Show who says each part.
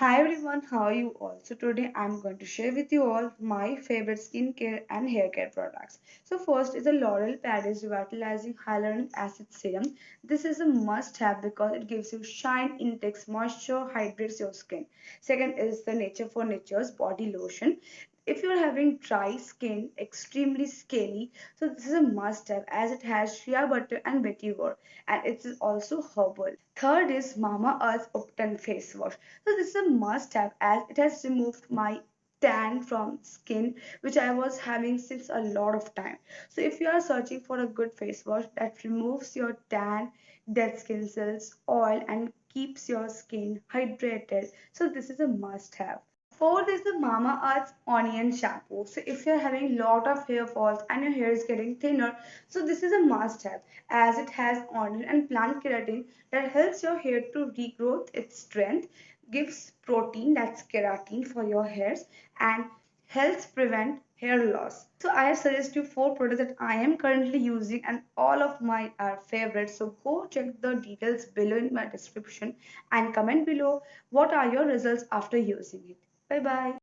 Speaker 1: Hi everyone, how are you all? So today I'm going to share with you all my favorite skincare and hair care products. So first is the L'Oreal Paris Revitalizing Hyaluronic Acid Serum. This is a must have because it gives you shine, intakes moisture, hydrates your skin. Second is the Nature4Nature's body lotion. If you're having dry skin, extremely scaly, so this is a must have as it has shea butter and vetiver, and it is also herbal. Third is Mama Earth Ubtan face wash. So this is a must have as it has removed my tan from skin which I was having since a lot of time. So if you are searching for a good face wash that removes your tan, dead skin cells, oil and keeps your skin hydrated, so this is a must have. Fourth is the Mama Earth Onion Shampoo. So if you're having lot of hair falls and your hair is getting thinner, so this is a must have as it has onion and plant keratin that helps your hair to regrow its strength, gives protein that's keratin for your hairs and helps prevent hair loss. So I have suggested you four products that I am currently using and all of mine are favorites. So go check the details below in my description and comment below what are your results after using it. Bye bye.